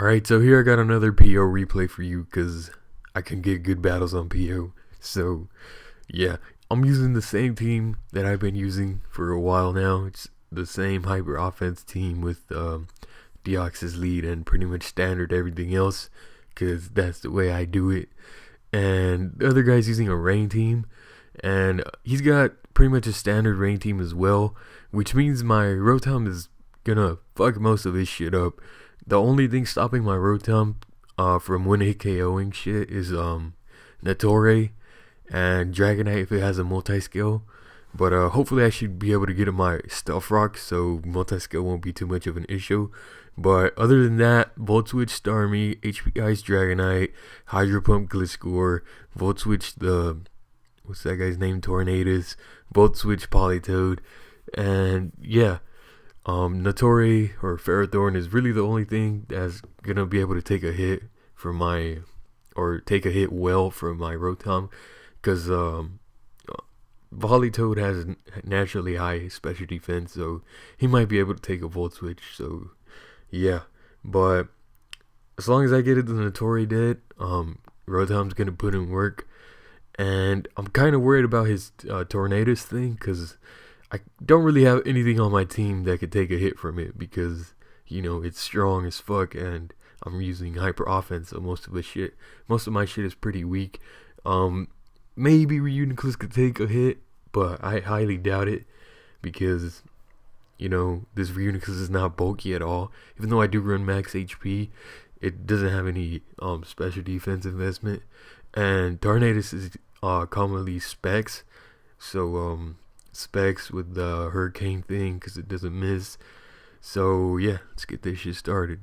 Alright, so here I got another PO replay for you because I can get good battles on PO. So, yeah, I'm using the same team that I've been using for a while now. It's the same hyper offense team with Deoxys lead and pretty much standard everything else because that's the way I do it. And the other guy's using a rain team, and he's got pretty much a standard rain team as well, which means my Rotom is gonna fuck most of his shit up. The only thing stopping my Rotom from one hit KOing shit is Natore and Dragonite if it has a multi-skill. But hopefully I should be able to get in my Stealth Rock, so multi-skill won't be too much of an issue. But other than that, Volt Switch Starmie, HP Ice Dragonite, Hydro Pump Gliscor, Volt Switch the what's that guy's name, Tornadus, Volt Switch Politoed, and yeah, Natore or Ferrothorn is really the only thing that's gonna be able to take a hit for my, or take a hit well from my Rotom, because Politoed has naturally high special defense, so he might be able to take a Volt Switch. So yeah, but as long as I get it the Natore dead, Rotom's gonna put in work. And I'm kind of worried about his Tornadus thing because I don't really have anything on my team that could take a hit from it because, you know, it's strong as fuck and I'm using hyper offense, so most of my shit is pretty weak. Maybe Reuniclus could take a hit, but I highly doubt it because, you know, this Reuniclus is not bulky at all. Even though I do run max HP, it doesn't have any special defense investment. And Tornadus is commonly Specs, so Specs with the Hurricane thing because it doesn't miss. So yeah, let's get this shit started.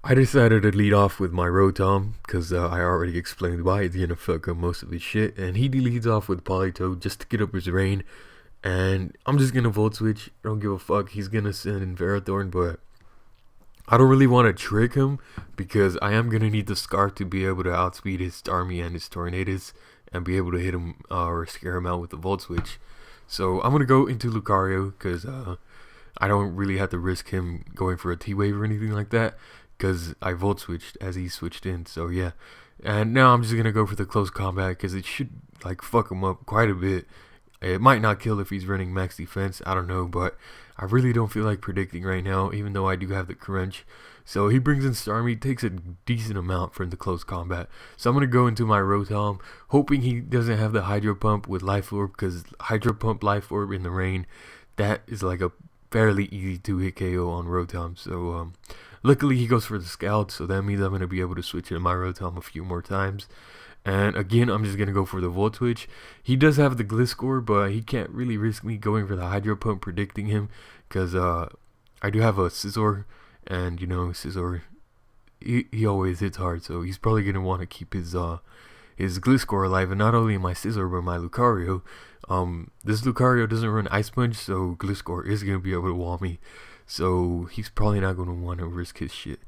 I decided to lead off with my Rotom because I already explained why it's gonna fuck up most of his shit, and he leads off with Politoed just to get up his rain. And I'm just gonna Volt Switch. I don't give a fuck. He's gonna send in Ferrothorn, but I don't really want to trick him because I am going to need the Scarf to be able to outspeed his Starmie and his Tornadus and be able to hit him or scare him out with the Volt Switch. So I'm going to go into Lucario because I don't really have to risk him going for a T-Wave or anything like that because I Volt Switched as he switched in. So yeah, and now I'm just going to go for the close combat because it should like fuck him up quite a bit. It might not kill if he's running max defense, I don't know, but I really don't feel like predicting right now, even though I do have the crunch. So he brings in Starmie, takes a decent amount from the close combat. So I'm going to go into my Rotom, hoping he doesn't have the Hydro Pump with Life Orb, because Hydro Pump Life Orb in the rain, that is like a fairly easy 2-hit KO on Rotom. So luckily he goes for the Scout, so that means I'm going to be able to switch in my Rotom a few more times. And again, I'm just going to go for the Volt Switch. He does have the Gliscor, but he can't really risk me going for the Hydro Pump predicting him. Because I do have a Scizor. And, you know, Scizor, he always hits hard. So he's probably going to want to keep his Gliscor alive. And not only my Scizor, but my Lucario. This Lucario doesn't run Ice Punch, so Gliscor is going to be able to wall me. So he's probably not going to want to risk his shit.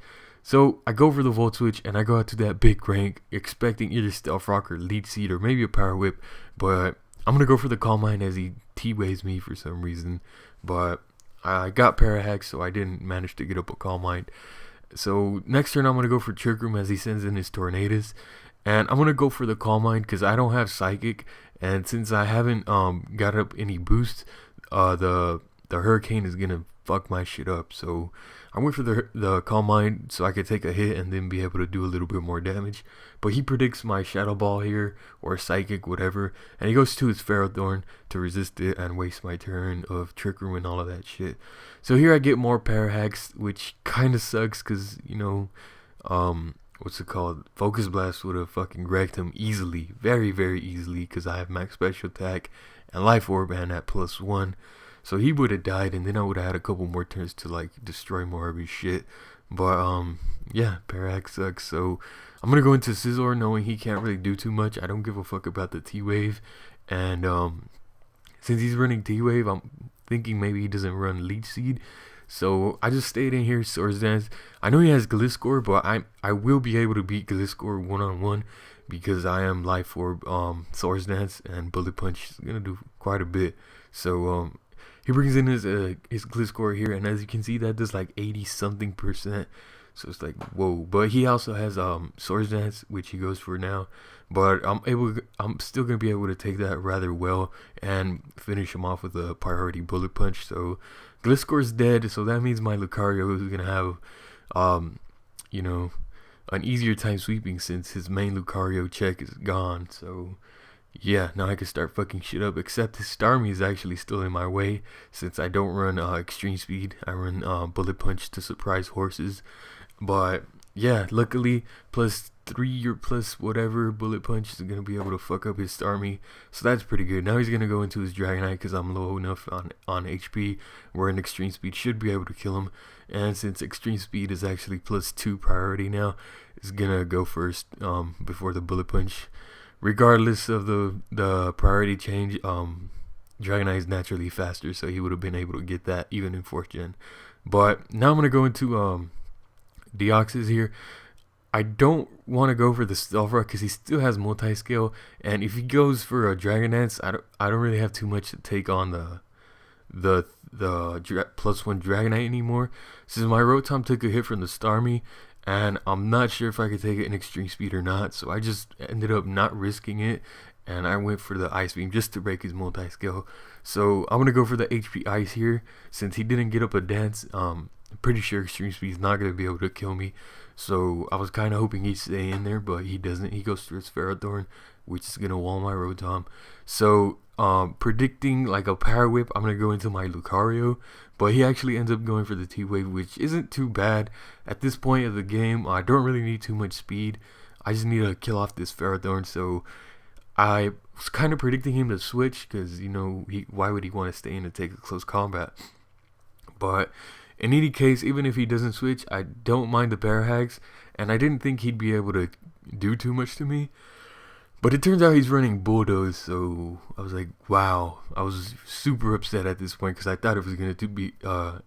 So I go for the Volt Switch and I go out to that big rank expecting either Stealth Rock or Leech Seed or maybe a Power Whip, but I'm going to go for the Calm Mind as he T-Waves me for some reason, but I got Parahax, so I didn't manage to get up a Calm Mind. So next turn I'm going to go for Trick Room as he sends in his Tornadus, and I'm going to go for the Calm Mind because I don't have Psychic, and since I haven't got up any boost, the Hurricane is going to fuck my shit up. So I went for the Calm Mind so I could take a hit and then be able to do a little bit more damage. But he predicts my Shadow Ball here, or Psychic, whatever, and he goes to his Ferrothorn to resist it and waste my turn of Trick Room and all of that shit. So here I get more Parahax, which kind of sucks because, you know, what's it called? Focus Blast would have fucking wrecked him easily, very, very easily, because I have max special attack and Life Orb and at +1. So he would have died, and then I would have had a couple more turns to like destroy more of his shit. But yeah, Parahax sucks. So I'm gonna go into Scizor knowing he can't really do too much. I don't give a fuck about the T-Wave, and since he's running T-Wave, I'm thinking maybe he doesn't run Leech Seed. So I just stayed in here, Swords Dance. I know he has Gliscor, but I will be able to beat Gliscor one-on-one because I am Life Orb, Swords Dance, and Bullet Punch is gonna do quite a bit. So he brings in his Gliscor here, and as you can see, that does like 80 something %. So it's like, whoa. But he also has Swords Dance, which he goes for now. But I'm still gonna be able to take that rather well and finish him off with a priority bullet punch. So Gliscor's dead, so that means my Lucario is gonna have you know, an easier time sweeping since his main Lucario check is gone. So yeah, now I can start fucking shit up. Except his Starmie is actually still in my way since I don't run extreme speed. I run bullet punch to surprise horses. But yeah, luckily +3 or plus whatever bullet punch is gonna be able to fuck up his Starmie. So that's pretty good. Now he's gonna go into his Dragonite because I'm low enough on HP where an extreme speed should be able to kill him. And since extreme speed is actually +2 priority now, it's gonna go first before the bullet punch. Regardless of the priority change, Dragonite is naturally faster, so he would have been able to get that even in 4th gen. But now I'm gonna go into Deoxys here. I don't want to go for the Stealth Rock because he still has multi-scale, and if he goes for a Dragon Dance, I don't really have too much to take on the +1 Dragonite anymore. Since my Rotom took a hit from the Starmie, and I'm not sure if I could take it in extreme speed or not, so I just ended up not risking it, and I went for the Ice Beam just to break his multi-scale. So I'm gonna go for the HP Ice here since he didn't get up a dance. I'm pretty sure extreme speed is not gonna be able to kill me. So I was kind of hoping he'd stay in there, but he doesn't. He goes through his Ferrothorn, which is gonna wall my Rotom. So predicting like a Power Whip, I'm gonna go into my Lucario, but he actually ends up going for the T-Wave, which isn't too bad at this point of the game. I don't really need too much speed. I just need to kill off this Ferrothorn. So I was kind of predicting him to switch because, you know, why would he want to stay in and take a close combat? But in any case, even if he doesn't switch, I don't mind the Parahags, and I didn't think he'd be able to do too much to me. But it turns out he's running Bulldoze, so I was like, wow. I was super upset at this point because I thought it was gonna be a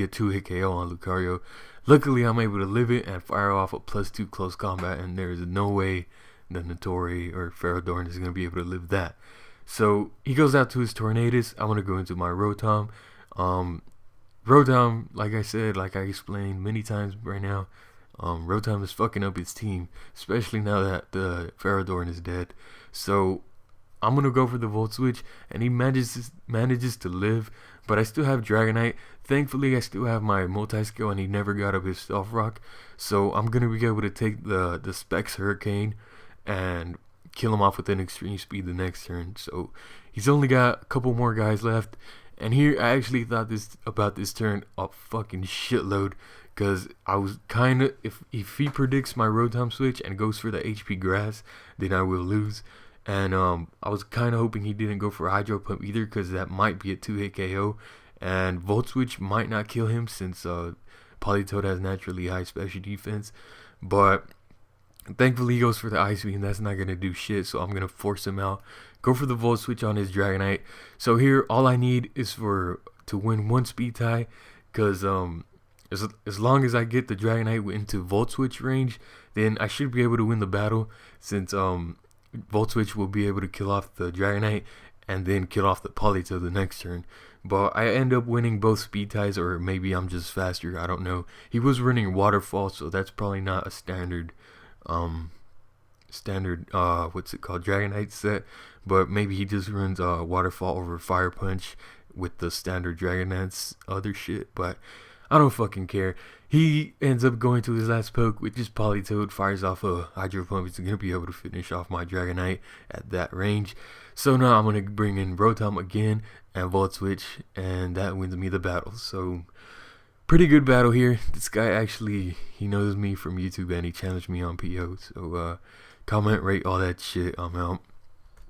2-hit KO on Lucario. Luckily, I'm able to live it and fire off a +2 close combat, and there is no way the Notori or Ferrothorn is gonna be able to live that. So he goes out to his Tornadus. I want to go into my Rotom. Rotom, like I said, like I explained many times right now, Rotom is fucking up his team, especially now that the Ferrothorn is dead. So I'm gonna go for the Volt Switch, and he manages to live, but I still have Dragonite. Thankfully, I still have my multi-skill, and he never got up his Stealth Rock. So I'm gonna be able to take the Specs Hurricane and kill him off with an extreme speed the next turn. So he's only got a couple more guys left. And here, I actually thought about this turn a fucking shitload, because I was kind of, if he predicts my Rotom switch and goes for the HP Grass, then I will lose. And I was kind of hoping he didn't go for Hydro Pump either, because that might be a 2-hit KO, and Volt Switch might not kill him since Politoed has naturally high special defense. But thankfully he goes for the Ice Beam. That's not going to do shit, so I'm going to force him out. Go for the Volt Switch on his Dragonite. So here, all I need is to win one speed tie, because as long as I get the Dragonite into Volt Switch range, then I should be able to win the battle, since Volt Switch will be able to kill off the Dragonite and then kill off the Politoed the next turn. But I end up winning both speed ties, or maybe I'm just faster, I don't know. He was running Waterfall, so that's probably not a standard what's it called, Dragonite set, but maybe he just runs Waterfall over Fire Punch with the standard Dragon Dance other shit. But I don't fucking care. He ends up going to his last poke, which is Politoed, fires off a Hydro Pump. He's gonna be able to finish off my Dragonite at that range. So now I'm gonna bring in Rotom again and Volt Switch, and that wins me the battle. So pretty good battle here. This guy actually, he knows me from YouTube and he challenged me on PO. So comment, rate, all that shit. I'm out.